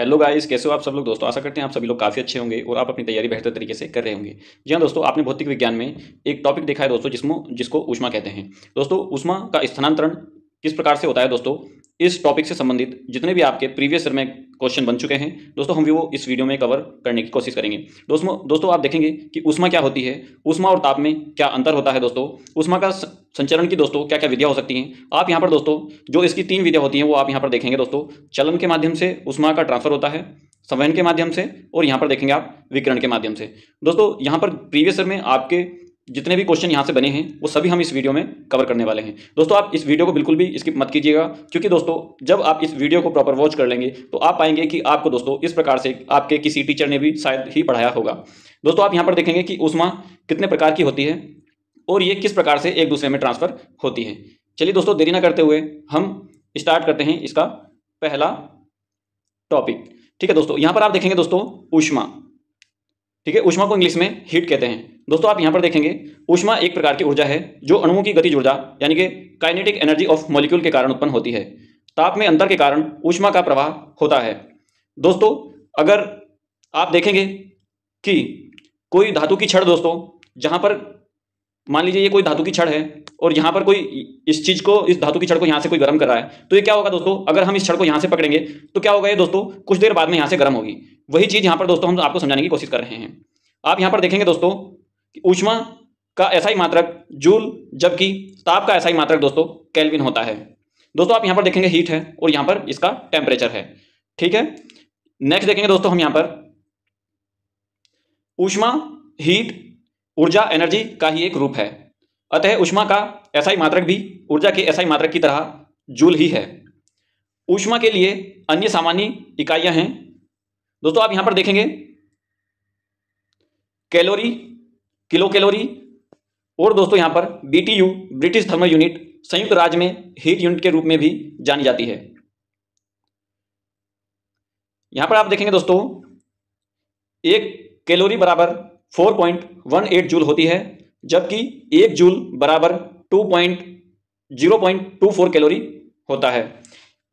Hello guys, कैसे हो आप सब लोग। दोस्तों आशा करते हैं आप सभी लोग काफ़ी अच्छे होंगे और आप अपनी तैयारी बेहतर तरीके से कर रहे होंगे। जी हाँ दोस्तों, आपने भौतिक विज्ञान में एक टॉपिक देखा है दोस्तों जिसको ऊष्मा कहते हैं। दोस्तों ऊष्मा का स्थानांतरण किस प्रकार से होता है दोस्तों, इस टॉपिक से संबंधित जितने भी आपके प्रीवियस ईयर में क्वेश्चन बन चुके हैं दोस्तों, हम वो इस वीडियो में कवर करने की कोशिश करेंगे। दोस्तों आप देखेंगे कि ऊष्मा क्या होती है, ऊष्मा और ताप में क्या अंतर होता है दोस्तों, ऊष्मा का संचरण की दोस्तों क्या क्या विधियां हो सकती हैं। आप यहाँ पर दोस्तों जो इसकी 3 विधियां होती हैं वो आप यहाँ पर देखेंगे दोस्तों। चलन के माध्यम से ऊष्मा का ट्रांसफर होता है, संवहन के माध्यम से, और यहाँ पर देखेंगे आप विकिरण के माध्यम से। दोस्तों यहाँ पर प्रीवियस ईयर में आपके जितने भी क्वेश्चन यहाँ से बने हैं वो सभी हम इस वीडियो में कवर करने वाले हैं। दोस्तों आप इस वीडियो को बिल्कुल भी स्किप मत कीजिएगा, क्योंकि दोस्तों जब आप इस वीडियो को प्रॉपर वॉच कर लेंगे तो आप पाएंगे कि आपको दोस्तों इस प्रकार से आपके किसी टीचर ने भी शायद ही पढ़ाया होगा। दोस्तों आप यहाँ पर देखेंगे कि ऊष्मा कितने प्रकार की होती है और ये किस प्रकार से एक दूसरे में ट्रांसफर होती है। चलिए दोस्तों देरी ना करते हुए हम स्टार्ट करते हैं इसका पहला टॉपिक। ठीक है दोस्तों, यहाँ पर आप देखेंगे दोस्तों ऊष्मा। ठीक है, ऊष्मा को इंग्लिश में हीट कहते हैं। दोस्तों आप यहाँ पर देखेंगे ऊष्मा एक प्रकार की ऊर्जा है जो अणुओं की गतिज ऊर्जा यानी कि काइनेटिक एनर्जी ऑफ मॉलिक्यूल के कारण उत्पन्न होती है। ताप में अंतर के कारण ऊष्मा का प्रवाह होता है। दोस्तों अगर आप देखेंगे कि कोई धातु की छड़ दोस्तों, जहां पर मान लीजिए ये कोई धातु की छड़ है और यहाँ पर कोई इस धातु की छड़ को यहाँ से कोई गर्म कर रहा है, तो ये क्या होगा दोस्तों, अगर हम इस छड़ को यहाँ से पकड़ेंगे तो क्या होगा ये दोस्तों, कुछ देर बाद में यहाँ से गर्म होगी। वही चीज यहाँ पर दोस्तों हम आपको समझाने की कोशिश कर रहे हैं। आप यहाँ पर देखेंगे दोस्तों कि ऊष्मा का एसआई मात्रक जूल, जबकि ताप का एसआई मात्रक दोस्तों केल्विन होता है। दोस्तों आप यहाँ पर देखेंगे हीट है और यहाँ पर इसका टेम्परेचर है। ठीक है, नेक्स्ट देखेंगे दोस्तों हम यहाँ पर ऊष्मा, हीट ऊर्जा, एनर्जी का ही एक रूप है। अतः ऊष्मा का एसआई मात्रक भी ऊर्जा के एसआई मात्रक की तरह जूल ही है। ऊष्मा के लिए अन्य सामान्य इकाइयां हैं दोस्तों। आप यहां पर देखेंगे कैलोरी, किलो कैलोरी, और दोस्तों यहां पर बीटीयू, ब्रिटिश थर्मल यूनिट, संयुक्त राज्य में हीट यूनिट के रूप में भी जानी जाती है। यहां पर आप देखेंगे दोस्तों एक कैलोरी बराबर 4.18 जूल होती है, जबकि 1 जूल बराबर 0.24 कैलोरी होता है।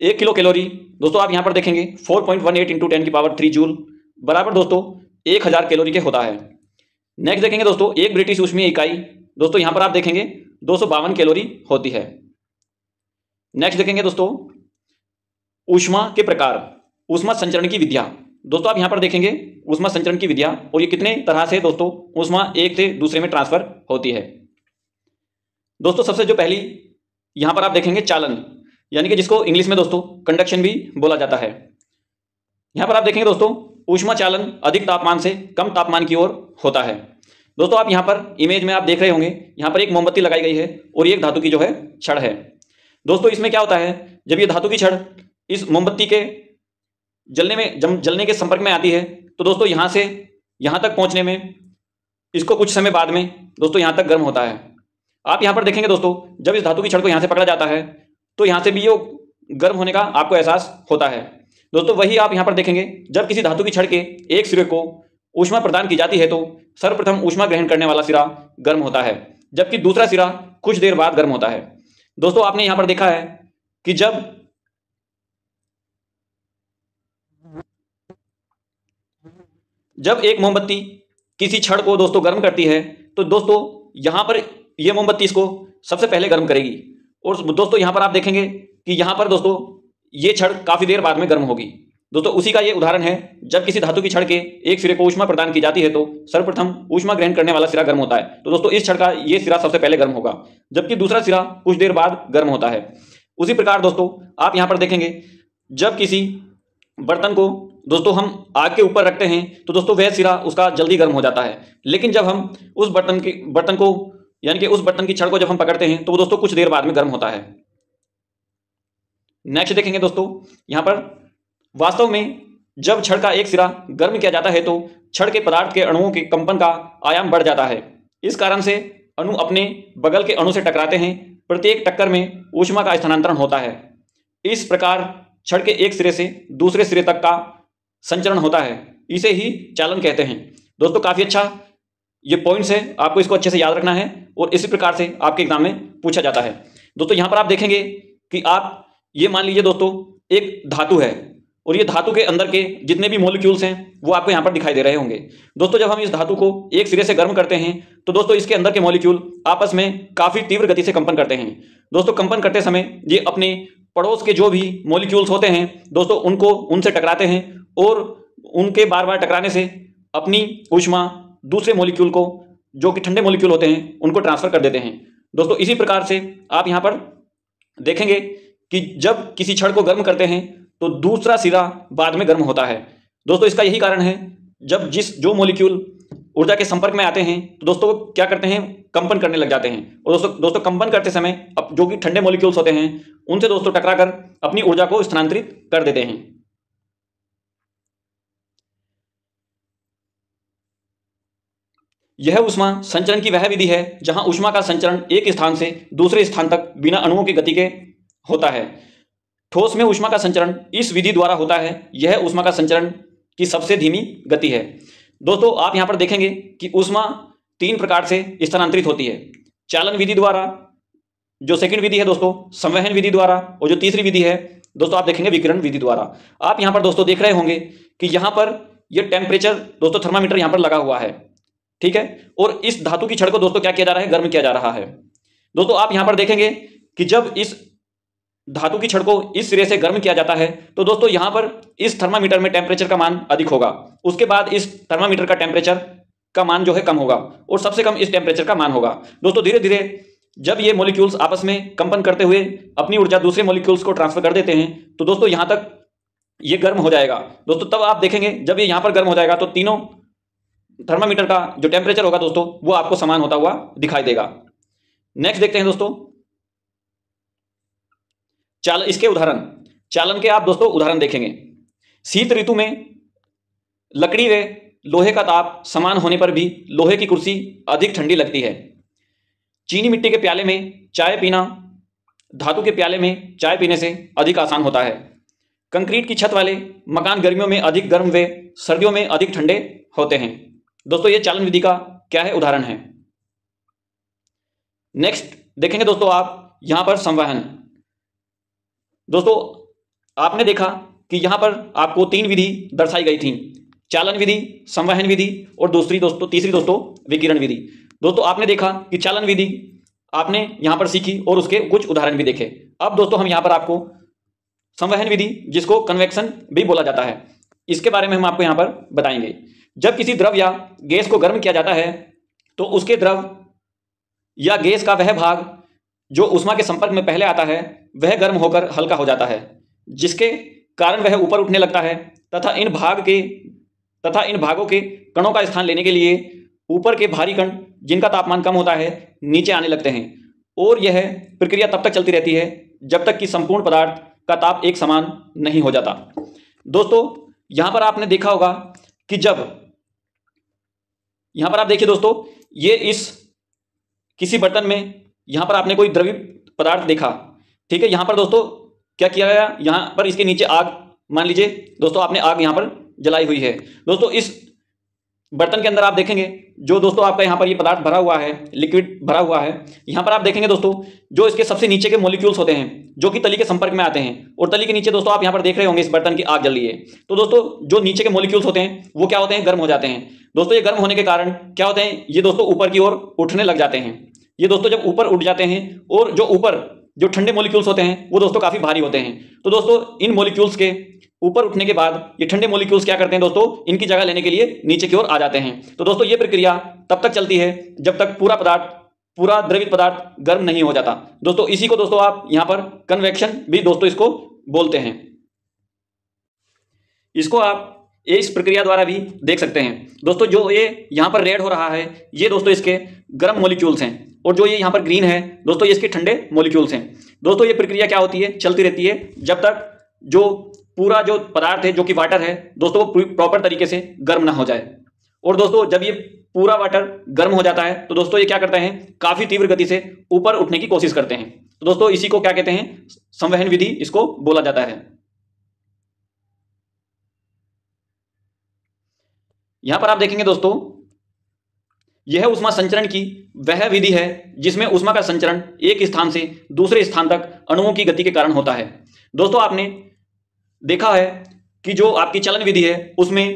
1 किलो कैलोरी दोस्तों आप यहां पर देखेंगे 4.18 इंटू 10 की पावर 3 जूल बराबर दोस्तों 1000 कैलोरी के होता है। नेक्स्ट देखेंगे दोस्तों एक ब्रिटिश ऊष्मीय इकाई दोस्तों यहां पर आप देखेंगे 252 कैलोरी होती है। नेक्स्ट देखेंगे दोस्तों ऊष्मा के प्रकार, ऊष्मा संचरण की विधियां। दोस्तों आप यहां पर देखेंगे ऊष्मा संचरण की विधियां और ये कितने तरह से दोस्तों ऊष्मा एक से दूसरे में ट्रांसफर होती है। दोस्तों सबसे जो पहली यहां पर आप देखेंगे चालन, यानी कि जिसको इंग्लिश में दोस्तों कंडक्शन भी बोला जाता है। यहां पर आप देखेंगे दोस्तों ऊष्मा चालन अधिक तापमान से कम तापमान की ओर होता है। दोस्तों आप यहां पर इमेज में आप देख रहे होंगे यहां पर एक मोमबत्ती लगाई गई है और ये एक धातु की जो है छड़ है। दोस्तों इसमें क्या होता है, जब ये धातु की छड़ इस मोमबत्ती के जलने के संपर्क में आती है तो दोस्तों यहां से यहां तक पहुंचने में इसको कुछ समय बाद में दोस्तों यहां तक गर्म होता है। आप यहां पर देखेंगे दोस्तों जब इस धातु की छड़ को यहां से पकड़ा जाता है तो यहां से भी ये गर्म होने का आपको एहसास होता है। दोस्तों वही आप यहां पर देखेंगे जब किसी धातु की छड़ के एक सिरे को ऊष्मा प्रदान की जाती है तो सर्वप्रथम ऊष्मा ग्रहण करने वाला सिरा गर्म होता है, जबकि दूसरा सिरा कुछ देर बाद गर्म होता है। दोस्तों आपने यहां पर देखा है कि जब एक मोमबत्ती किसी छड़ को दोस्तों गर्म करती है तो दोस्तों यहां पर यह मोमबत्ती इसको सबसे पहले गर्म करेगी, और दोस्तों यहां पर आप देखेंगे कि यहां पर दोस्तों ये छड़ काफी देर बाद में गर्म होगी। दोस्तों उसी का ये उदाहरण है, जब किसी धातु की छड़ के एक सिरे को ऊष्मा प्रदान की जाती है तो सर्वप्रथम ऊष्मा ग्रहण करने वाला सिरा गर्म होता है। तो दोस्तों इस छड़ का ये सिरा सबसे पहले गर्म होगा, जबकि दूसरा सिरा कुछ देर बाद गर्म होता है। उसी प्रकार दोस्तों आप यहां पर देखेंगे जब किसी बर्तन को दोस्तों हम आग के ऊपर रखते हैं तो दोस्तों वह सिरा उसका जल्दी गर्म हो जाता है, लेकिन जब हम उस बर्तन को यानी कि उस बर्तन की छड़ को जब हम पकड़ते हैं तो वो दोस्तों कुछ देर बाद में गर्म होता है। नेक्स्ट देखेंगे दोस्तों यहां पर वास्तव में जब छड़ का एक सिरा गर्म किया जाता है तो छड़ के पदार्थ के अणुओं के कंपन का आयाम बढ़ जाता है। इस कारण से अणु अपने बगल के अणु से टकराते हैं, प्रत्येक टक्कर में ऊष्मा का स्थानांतरण होता है। इस प्रकार छड़ के एक सिरे से दूसरे सिरे तक का संचरण होता है, इसे ही चालन कहते हैं। दोस्तों काफी अच्छा ये पॉइंट्स है, आपको इसको अच्छे से याद रखना है और इसी प्रकार से आपके एग्जाम में पूछा जाता है। दोस्तों यहां पर आप देखेंगे कि आप ये मान लीजिए दोस्तों एक धातु है और ये धातु के अंदर के जितने भी मॉलिक्यूल्स हैं वो आपको यहाँ पर दिखाई दे रहे होंगे। दोस्तों जब हम इस धातु को एक सिरे से गर्म करते हैं तो दोस्तों इसके अंदर के मॉलिक्यूल आपस में काफी तीव्र गति से कंपन करते हैं। दोस्तों कंपन करते समय ये अपने पड़ोस के जो भी मॉलिक्यूल्स होते हैं दोस्तों उनसे टकराते हैं और उनके बार बार टकराने से अपनी ऊष्मा दूसरे मॉलिक्यूल को, जो कि ठंडे मॉलिक्यूल होते हैं, उनको ट्रांसफर कर देते हैं। दोस्तों इसी प्रकार से आप यहाँ पर देखेंगे कि जब किसी छड़ को गर्म करते हैं तो दूसरा सिरा बाद में गर्म होता है। दोस्तों इसका यही कारण है, जब जो मॉलिक्यूल ऊर्जा के संपर्क में आते हैं तो दोस्तों क्या करते हैं, कंपन करने लग जाते हैं। और दोस्तों कंपन करते समय अब जो कि ठंडे मॉलिक्यूल्स होते हैं उनसे दोस्तों टकराकर अपनी ऊर्जा को स्थानांतरित कर देते हैं। यह ऊष्मा संचरण की वह विधि है जहां ऊष्मा का संचरण एक स्थान से दूसरे स्थान तक बिना अणुओं की गति के होता है। ठोस में ऊष्मा का संचरण इस विधि द्वारा होता है। यह ऊष्मा का संचरण की सबसे धीमी गति है। दोस्तों आप यहां पर देखेंगे कि ऊष्मा 3 प्रकार से स्थानांतरित होती है। चालन विधि द्वारा, जो सेकंड विधि है दोस्तों, संवहन विधि द्वारा, और जो तीसरी विधि है दोस्तों आप देखेंगे विकिरण विधि द्वारा। आप यहां पर दोस्तों देख रहे होंगे कि यहां पर यह टेम्परेचर दोस्तों थर्मामीटर यहां पर लगा हुआ है, ठीक है। और इस धातु की छड़ को दोस्तों क्या किया जा रहा है, गर्म किया जा रहा है। दोस्तों आप यहां पर देखेंगे कि जब इस धातु की छड़ को इस सिरे से गर्म किया जाता है तो दोस्तों यहां पर इस थर्मामीटर में टेम्परेचर का मान अधिक होगा, उसके बाद इस थर्मामीटर का टेम्परेचर का मान जो है कम होगा और सबसे कम इस टेम्परेचर का मान होगा। दोस्तों धीरे धीरे जब ये मॉलिक्यूल्स आपस में कंपन करते हुए अपनी ऊर्जा दूसरे मॉलिक्यूल्स को ट्रांसफर कर देते हैं तो दोस्तों यहां तक ये गर्म हो जाएगा। दोस्तों तब आप देखेंगे जब ये यहां पर गर्म हो जाएगा तो तीनों थर्मामीटर का जो टेम्परेचर होगा दोस्तों वो आपको समान होता हुआ दिखाई देगा। नेक्स्ट देखते हैं दोस्तों इसके उदाहरण। चालन के आप दोस्तों उदाहरण देखेंगे। शीत ऋतु में लकड़ी व लोहे का ताप समान होने पर भी लोहे की कुर्सी अधिक ठंडी लगती है। चीनी मिट्टी के प्याले में चाय पीना धातु के प्याले में चाय पीने से अधिक आसान होता है। कंक्रीट की छत वाले मकान गर्मियों में अधिक गर्म व सर्दियों में अधिक ठंडे होते हैं। दोस्तों ये चालन विधि का क्या है, उदाहरण है। नेक्स्ट देखेंगे दोस्तों आप यहां पर संवहन। दोस्तों आपने देखा कि यहां पर आपको 3 विधि दर्शाई गई थी, चालन विधि, संवहन विधि और तीसरी दोस्तों विकिरण विधि। दोस्तों आपने देखा कि चालन विधि आपने यहां पर सीखी और उसके कुछ उदाहरण भी देखे। अब दोस्तों हम यहां पर आपको संवहन विधि, जिसको कन्वेक्शन भी बोला जाता है, इसके बारे में हम आपको यहां पर बताएंगे। जब किसी द्रव या गैस को गर्म किया जाता है तो उसके द्रव या गैस का वह भाग जो ऊष्मा के संपर्क में पहले आता है वह गर्म होकर हल्का हो जाता है, जिसके कारण वह ऊपर उठने लगता है तथा इन भागों के कणों का स्थान लेने के लिए ऊपर के भारी कण, जिनका तापमान कम होता है, नीचे आने लगते हैं। और यह प्रक्रिया तब तक चलती रहती है जब तक कि संपूर्ण पदार्थ का ताप एक समान नहीं हो जाता। दोस्तों यहां पर आपने देखा होगा कि जब यहां पर आप देखिए दोस्तों, ये इस किसी बर्तन में यहां पर आपने कोई द्रवीय पदार्थ देखा, ठीक है। यहां पर दोस्तों क्या किया गया, यहां पर इसके नीचे आग, मान लीजिए दोस्तों आपने आग यहां पर जलाई हुई है। दोस्तों इस बर्तन के अंदर आप देखेंगे जो दोस्तों आपका यहां पर ये पदार्थ भरा हुआ है, लिक्विड भरा हुआ है। यहां पर आप देखेंगे दोस्तों जो इसके सबसे नीचे के मॉलिक्यूल्स होते हैं जो कि तली के संपर्क में आते हैं, और तली के नीचे दोस्तों आप यहां पर देख रहे होंगे इस बर्तन की आग जल रही है। तो दोस्तों जो नीचे के मॉलिक्यूल्स होते हैं वो क्या होते हैं, गर्म हो जाते हैं। दोस्तों ये गर्म होने के कारण क्या होते हैं, ये दोस्तों ऊपर की ओर उठने लग जाते हैं। ये दोस्तों जब ऊपर उठ जाते हैं और जो ठंडे मॉलिक्यूल्स होते हैं वो दोस्तों काफी भारी होते हैं। तो दोस्तों इन मॉलिक्यूल्स के ऊपर उठने के बाद ये ठंडे मॉलिक्यूल्स क्या करते हैं दोस्तों, इनकी जगह लेने के लिए नीचे की ओर आ जाते हैं। तो दोस्तों ये प्रक्रिया तब तक चलती है जब तक पूरा द्रवित पदार्थ गर्म नहीं हो जाता। दोस्तों इसी को दोस्तों आप यहां पर कन्वेक्शन भी दोस्तों इसको बोलते हैं। इसको आप इस प्रक्रिया द्वारा भी देख सकते हैं। दोस्तों जो ये यहां पर रेड हो रहा है ये दोस्तों इसके गर्म मॉलिक्यूल्स हैं, और जो ये यहां पर ग्रीन है दोस्तों ये इसके ठंडे मॉलिक्यूल्स हैं। दोस्तों ये प्रक्रिया क्या होती है, चलती रहती है जब तक जो पूरा जो पदार्थ है जो कि वाटर है दोस्तों वो प्रॉपर तरीके से गर्म ना हो जाए। और दोस्तों जब ये पूरा वाटर गर्म हो जाता है तो दोस्तों ये क्या करते हैं, काफी तीव्र गति से ऊपर उठने की कोशिश करते हैं। तो दोस्तों इसी को क्या कहते हैं, संवहन विधि इसको बोला जाता है। यहां पर आप देखेंगे दोस्तों यह ऊष्मा संचरण की वह विधि है जिसमें ऊष्मा का संचरण एक स्थान से दूसरे स्थान तक अणुओं की गति के कारण होता है। दोस्तों आपने देखा है कि जो आपकी चलन विधि है उसमें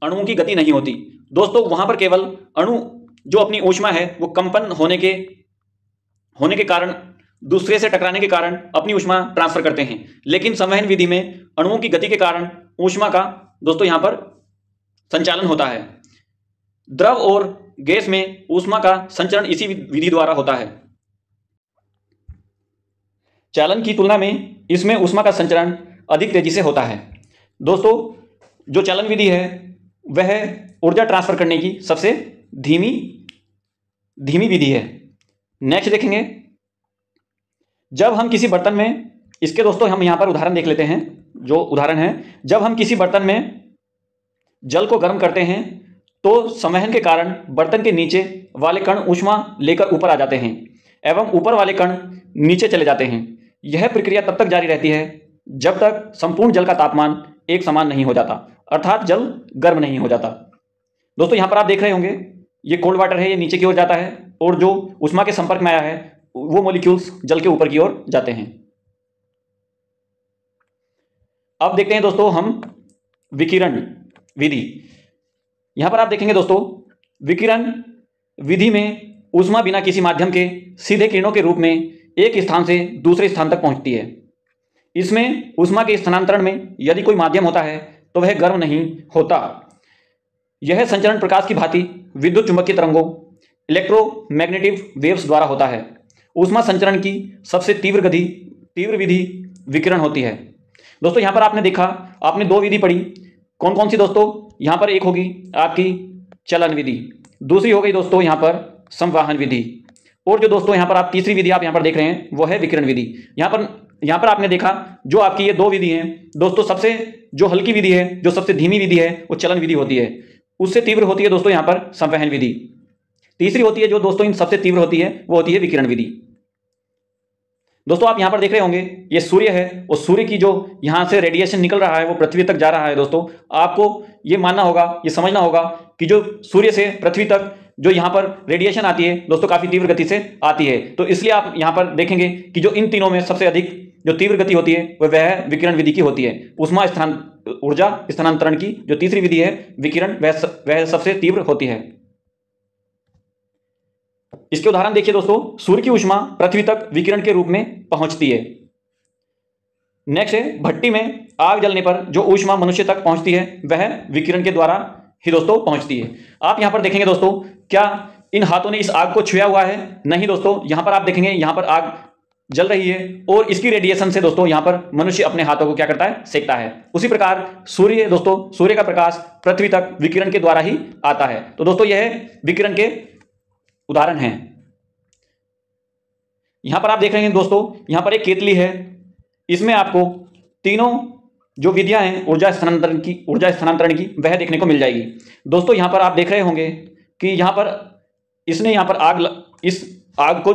अणुओं की गति नहीं होती दोस्तों, वहां पर केवल अणु जो अपनी ऊष्मा है वो कंपन होने के कारण, दूसरे से टकराने के कारण अपनी ऊष्मा ट्रांसफर करते हैं। लेकिन संवहन विधि में अणुओं की गति के कारण ऊष्मा का दोस्तों यहां पर संचालन होता है। द्रव और गैस में ऊष्मा का संचरण इसी विधि द्वारा होता है। चालन की तुलना में इसमें ऊष्मा का संचरण अधिक तेजी से होता है। दोस्तों जो चालन विधि है वह ऊर्जा ट्रांसफर करने की सबसे धीमी विधि है। नेक्स्ट देखेंगे, जब हम किसी बर्तन में, इसके दोस्तों हम यहां पर उदाहरण देख लेते हैं। जो उदाहरण है, जब हम किसी बर्तन में जल को गर्म करते हैं तो संवहन के कारण बर्तन के नीचे वाले कण ऊष्मा लेकर ऊपर आ जाते हैं एवं ऊपर वाले कण नीचे चले जाते हैं। यह प्रक्रिया तब तक जारी रहती है जब तक संपूर्ण जल का तापमान एक समान नहीं हो जाता, अर्थात जल गर्म नहीं हो जाता। दोस्तों यहां पर आप देख रहे होंगे ये कोल्ड वाटर है, ये नीचे की ओर जाता है और जो ऊष्मा के संपर्क में आया है वो मॉलिक्यूल्स जल के ऊपर की ओर जाते हैं। अब देखते हैं दोस्तों हम विकिरण विधि। यहां पर आप देखेंगे दोस्तों, विकिरण विधि में ऊष्मा बिना किसी माध्यम के सीधे किरणों के रूप में एक स्थान से दूसरे स्थान तक पहुंचती है। इसमें ऊष्मा के स्थानांतरण में यदि कोई माध्यम होता है तो वह गर्म नहीं होता। यह संचरण प्रकाश की भांति विद्युत चुंबकीय तरंगों, इलेक्ट्रोमैग्नेटिक वेव्स द्वारा होता है। ऊष्मा संचरण की सबसे तीव्र विधि विकिरण होती है। दोस्तों यहां पर आपने देखा, आपने दो विधि पढ़ी, कौन कौन सी दोस्तों? यहां पर एक होगी आपकी चलन विधि, दूसरी हो गई दोस्तों यहां पर संवाहन विधि, और जो दोस्तों यहां पर आप तीसरी विधि आप यहां पर देख रहे हैं वो है विकिरण विधि। यहां पर आपने देखा जो आपकी ये दो विधि हैं दोस्तों, सबसे जो हल्की विधि है, जो सबसे धीमी विधि है वो चलन विधि होती है। उससे तीव्र होती है दोस्तों यहां पर संवहन विधि। तीसरी होती है जो दोस्तों इन सबसे तीव्र होती है वो होती है विकिरण विधि। दोस्तों आप यहां पर देख रहे होंगे ये सूर्य है और सूर्य की जो यहां से रेडिएशन निकल रहा है वो पृथ्वी तक जा रहा है। दोस्तों आपको ये मानना होगा, ये समझना होगा कि जो सूर्य से पृथ्वी तक जो यहां पर रेडिएशन आती है दोस्तों काफी तीव्र गति से आती है। तो इसलिए आप यहां पर देखेंगे कि जो इन तीनों में सबसे अधिक जो तीव्र गति होती है वह विकिरण विधि की होती है। ऊर्जा स्थानांतरण की जो तीसरी विधि है विकिरण, वह सबसे तीव्र होती है। इसके उदाहरण देखिए दोस्तों, सूर्य की ऊष्मा पृथ्वी तक विकिरण के रूप में पहुंचती है। नेक्स्ट है, भट्टी में आग जलने पर जो ऊष्मा मनुष्य तक पहुंचती है वह विकिरण के द्वारा ही दोस्तों पहुंचती है। आप यहां पर देखेंगे दोस्तों, क्या इन हाथों ने इस आग को छुआ हुआ है? नहीं दोस्तों, यहां पर आप देखेंगे यहां पर आग जल रही है और इसकी रेडिएशन से दोस्तों यहां पर मनुष्य अपने हाथों को क्या करता है? सेकता है। उसी प्रकार सूर्य दोस्तों, सूर्य का प्रकाश पृथ्वी तक विकिरण के द्वारा ही आता है। तो दोस्तों यह विकिरण के उदाहरण हैं। यहां पर आप देख रहे हैं दोस्तों, यहां पर एक केतली है, इसमें आपको तीनों जो विधियां हैं ऊर्जा स्थानांतरण की वह देखने को मिल जाएगी। दोस्तों यहां पर आप देख रहे होंगे कि यहां पर इसने यहां पर इस आग को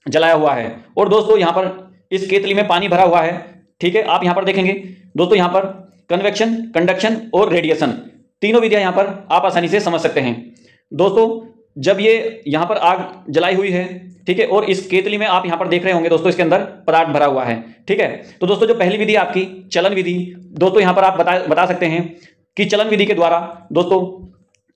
जलाया हुआ है और दोस्तों यहां पर इस केतली में पानी भरा हुआ है। ठीक है, आप यहां पर देखेंगे दोस्तों, यहां पर कन्वेक्शन, कंडक्शन और रेडिएशन तीनों विधियां यहां पर आप आसानी से समझ सकते हैं। दोस्तों जब ये यहां पर आग जलाई हुई है, ठीक है, और इस केतली में आप यहां पर देख रहे होंगे दोस्तों इसके अंदर पदार्थ भरा हुआ है। ठीक है, तो दोस्तों जो पहली विधि आपकी चलन विधि, दोस्तों यहां पर आप बता सकते हैं कि चलन विधि के द्वारा दोस्तों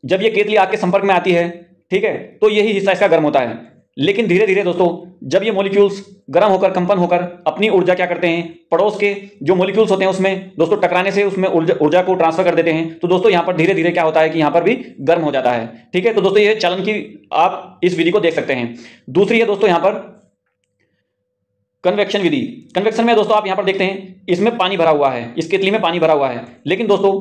जब ये केतली आग के संपर्क में आती है, ठीक है, तो यही हिस्सा इसका गर्म होता है। लेकिन धीरे धीरे दोस्तों जब ये मॉलिक्यूल्स गर्म होकर, कंपन होकर अपनी ऊर्जा क्या करते हैं, पड़ोस के जो मॉलिक्यूल्स होते हैं उसमें दोस्तों टकराने से उसमें ऊर्जा को ट्रांसफर कर देते हैं। तो दोस्तों यहां पर धीरे धीरे क्या होता है कि यहां पर भी गर्म हो जाता है। ठीक है, तो दोस्तों ये चलन की आप इस विधि को देख सकते हैं। दूसरी है दोस्तों यहां पर कन्वेक्शन विधि। कन्वेक्शन में दोस्तों आप यहां पर देखते हैं इसमें पानी भरा हुआ है, इस केतली में पानी भरा हुआ है, लेकिन दोस्तों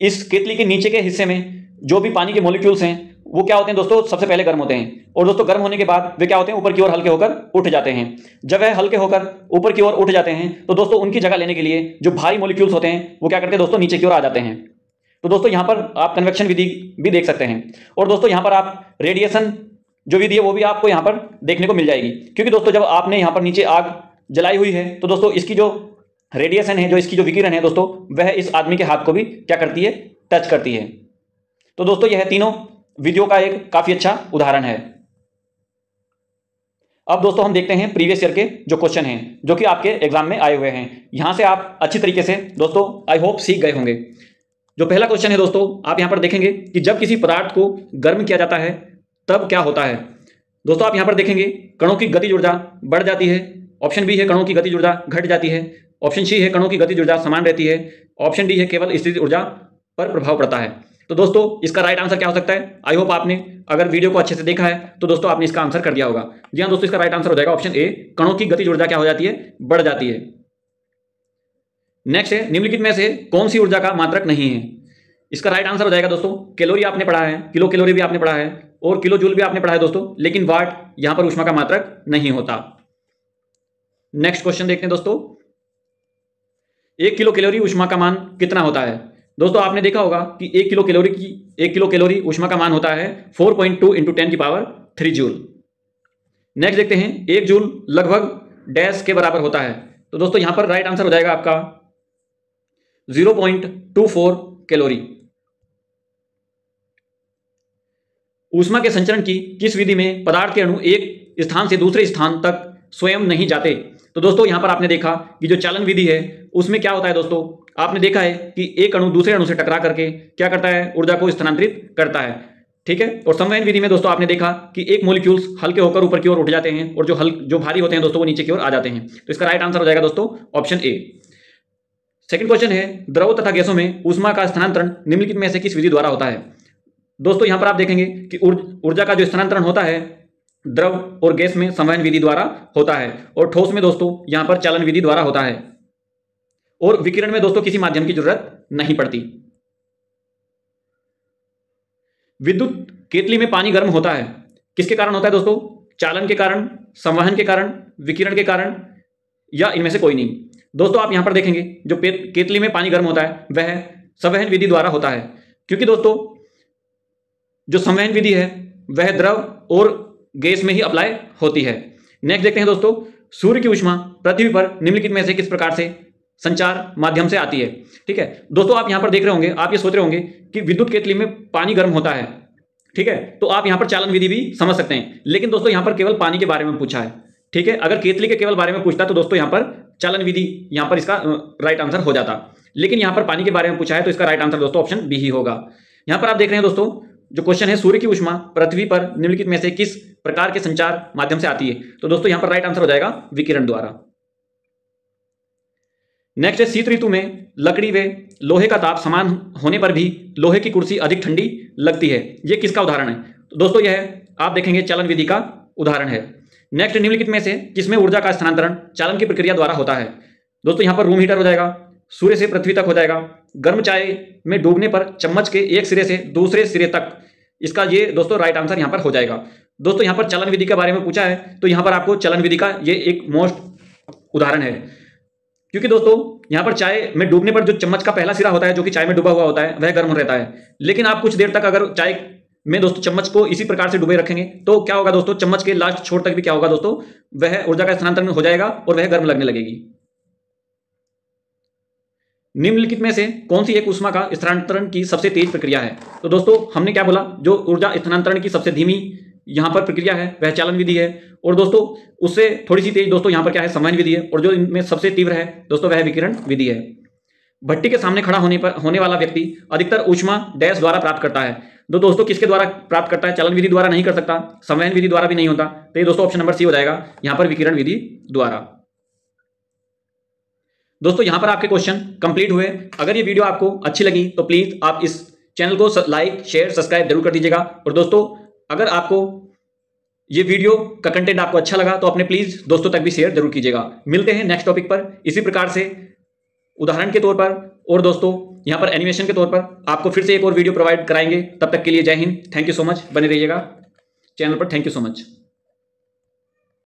इस केतली के नीचे के हिस्से में जो भी पानी के मॉलिक्यूल्स हैं वो क्या होते हैं दोस्तों, सबसे पहले गर्म होते हैं और दोस्तों गर्म होने के बाद वे क्या होते हैं, ऊपर की ओर हल्के होकर उठ जाते हैं। जब वह हल्के होकर ऊपर की ओर उठ जाते हैं तो दोस्तों उनकी जगह लेने के लिए जो भारी मॉलिक्यूल्स होते हैं वो क्या करते हैं दोस्तों, नीचे की ओर आ जाते हैं। तो दोस्तों यहां पर आप कन्वेक्शन विधि भी देख सकते हैं। और दोस्तों यहां पर आप रेडिएशन जो विधि है वो भी आपको यहां पर देखने को मिल जाएगी, क्योंकि दोस्तों जब आपने यहां पर नीचे आग जलाई हुई है तो दोस्तों इसकी जो रेडिएशन है, जो इसकी जो विकिरण है दोस्तों, वह इस आदमी के हाथ को भी क्या करती है, टच करती है। तो दोस्तों यह तीनों विधियों का एक काफी अच्छा उदाहरण है। अब दोस्तों हम देखते हैं प्रीवियस ईयर के जो क्वेश्चन हैं जो कि आपके एग्जाम में आए हुए हैं। यहां से आप अच्छी तरीके से दोस्तों आई होप सीख गए होंगे। जो पहला क्वेश्चन है दोस्तों, आप यहां पर देखेंगे कि जब किसी पदार्थ को गर्म किया जाता है तब क्या होता है। दोस्तों आप यहां पर देखेंगे कणों की गतिज ऊर्जा बढ़ जाती है। ऑप्शन बी है कणों की गतिज ऊर्जा घट जाती है। ऑप्शन सी है कणों की गतिज ऊर्जा समान रहती है। ऑप्शन डी है केवल स्थितिज ऊर्जा पर प्रभाव पड़ता है। तो दोस्तों इसका राइट आंसर क्या हो सकता है? आई होप आपने अगर वीडियो को अच्छे से देखा है तो दोस्तों आपने इसका आंसर कर दिया होगा। जी हाँ दोस्तों, इसका राइट आंसर हो जाएगा ऑप्शन ए, कणों की गतिज ऊर्जा क्या हो जाती है? बढ़ जाती है। नेक्स्ट है निम्नलिखित में से कौन सी ऊर्जा का मात्रक नहीं है? इसका राइट आंसर हो जाएगा दोस्तों कैलोरी आपने पढ़ा है, किलो कैलोरी भी आपने पढ़ा है और किलो जूल भी आपने पढ़ा है दोस्तों, लेकिन वाट यहां पर ऊष्मा का मात्रक नहीं होता। नेक्स्ट क्वेश्चन देखते हैं दोस्तों, 1 किलो कैलोरी ऊष्मा का मान कितना होता है? दोस्तों आपने देखा होगा कि 1 किलो कैलोरी ऊष्मा का मान होता है 4.2 × 10⁻³ जूल। नेक्स्ट देखते हैं 1 जूल लगभग डैश के बराबर होता है। तो दोस्तों यहां पर राइट आंसर हो जाएगा आपका 0.24 कैलोरी। ऊष्मा के संचरण की किस विधि में पदार्थ के अणु एक स्थान से दूसरे स्थान तक स्वयं नहीं जाते? तो दोस्तों यहां पर आपने देखा कि जो चालन विधि है उसमें क्या होता है दोस्तों, आपने देखा है कि एक अणु दूसरे अणु से टकरा करके क्या करता है? ऊर्जा को स्थानांतरित करता है, ठीक है। और संवहन विधि में दोस्तों आपने देखा कि एक मॉलिक्यूल्स हल्के होकर ऊपर की ओर उठ जाते हैं और जो भारी होते हैं दोस्तों वो नीचे की ओर आ जाते हैं। तो इसका राइट आंसर हो जाएगा दोस्तों ऑप्शन ए। सेकंड क्वेश्चन है द्रव तथा गैसों में ऊष्मा का स्थानांतरण निम्नलिखित में से किस विधि द्वारा होता है? दोस्तों यहां पर आप देखेंगे कि ऊर्जा का जो स्थानांतरण होता है द्रव और गैस में संवहन विधि द्वारा होता है और ठोस में दोस्तों यहां पर चालन विधि द्वारा होता है और विकिरण में दोस्तों किसी माध्यम की जरूरत नहीं पड़ती। विद्युत केतली में पानी गर्म होता है, किसके कारण होता है दोस्तों? चालन के कारण, संवहन के कारण, विकिरण के कारण या इनमें से कोई नहीं। दोस्तों आप यहां पर देखेंगे जो केतली में पानी गर्म होता है वह संवहन विधि द्वारा होता है, क्योंकि दोस्तों जो संवहन विधि है वह द्रव और गैस में ही अप्लाई होती है। नेक्स्ट देखते हैं दोस्तों, सूर्य की ऊष्मा पृथ्वी पर निम्नलिखित में से किस प्रकार से संचार माध्यम से आती है? ठीक है दोस्तों, आप यहां पर देख रहे होंगे, आप ये सोच रहे होंगे कि विद्युत केतली में पानी गर्म होता है, ठीक है, तो आप यहां पर चालन विधि भी समझ सकते हैं, लेकिन दोस्तों यहां पर केवल पानी के बारे में पूछा है, ठीक है। अगर केतली के केवल बारे में पूछता तो दोस्तों यहां पर चालन विधि यहां पर इसका राइट आंसर हो जाता, लेकिन यहां पर पानी के बारे में पूछा है तो इसका राइट आंसर दोस्तों ऑप्शन बी ही होगा। यहां पर आप देख रहे हैं दोस्तों जो क्वेश्चन है सूर्य की ऊष्मा पृथ्वी पर निम्नलिखित में से किस प्रकार के संचार माध्यम से आती है? तो दोस्तों यहां पर राइट आंसर हो जाएगा विकिरण द्वारा। नेक्स्ट है शीत ऋतु में लकड़ी व लोहे का ताप समान होने पर भी लोहे की कुर्सी अधिक ठंडी लगती है, यह किसका उदाहरण है? तो दोस्तों यह आप देखेंगे चालन विधि का उदाहरण है। नेक्स्ट निम्नलिखित में से किसमें ऊर्जा का स्थानांतरण चालन की प्रक्रिया द्वारा होता है? दोस्तों यहां पर रूम हीटर हो जाएगा, सूर्य से पृथ्वी तक हो जाएगा, गर्म चाय में डूबने पर चम्मच के एक सिरे से दूसरे सिरे तक, इसका ये दोस्तों राइट आंसर यहां पर हो जाएगा। दोस्तों यहां पर चलन विधि के बारे में पूछा है तो यहां पर आपको चलन विधि का ये एक मोस्ट उदाहरण है, क्योंकि दोस्तों यहां पर चाय में डूबने पर जो चम्मच का पहला सिरा होता है जो कि चाय में डूबा हुआ होता है वह गर्म रहता है, लेकिन आप कुछ देर तक अगर चाय में दोस्तों चम्मच को इसी प्रकार से डूबे रखेंगे तो क्या होगा दोस्तों, चम्मच के लास्ट छोर तक भी क्या होगा दोस्तों, वह ऊर्जा का स्थानांतरण हो जाएगा और वह गर्म लगने लगेगी। निम्नलिखित में से कौन सी एक ऊष्मा का स्थानांतरण की सबसे तेज प्रक्रिया है? तो दोस्तों हमने क्या बोला, जो ऊर्जा स्थानांतरण की सबसे धीमी यहां पर प्रक्रिया है वह चालन विधि है, और दोस्तों उससे थोड़ी सी तेज दोस्तों यहां पर क्या है, संवहन विधि है, और जो इनमें सबसे तीव्र है दोस्तों वह विकिरण विधि है। भट्टी के सामने खड़ा होने वाला व्यक्ति अधिकतर ऊष्मा डैश द्वारा प्राप्त करता है। दोस्तों किसके द्वारा प्राप्त करता है? चालन विधि द्वारा नहीं कर सकता, संवहन विधि द्वारा भी नहीं होता, तो ये दोस्तों ऑप्शन नंबर सी हो जाएगा यहां पर विकिरण विधि द्वारा। दोस्तों यहां पर आपके क्वेश्चन कंप्लीट हुए। अगर ये वीडियो आपको अच्छी लगी तो प्लीज आप इस चैनल को लाइक शेयर सब्सक्राइब जरूर कर दीजिएगा, और दोस्तों अगर आपको ये वीडियो का कंटेंट आपको अच्छा लगा तो अपने प्लीज दोस्तों तक भी शेयर जरूर कीजिएगा। मिलते हैं नेक्स्ट टॉपिक पर इसी प्रकार से उदाहरण के तौर पर, और दोस्तों यहां पर एनिमेशन के तौर पर आपको फिर से एक और वीडियो प्रोवाइड कराएंगे। तब तक के लिए जय Hind, thank you so much, बने रहिएगा चैनल पर, थैंक यू सो मच।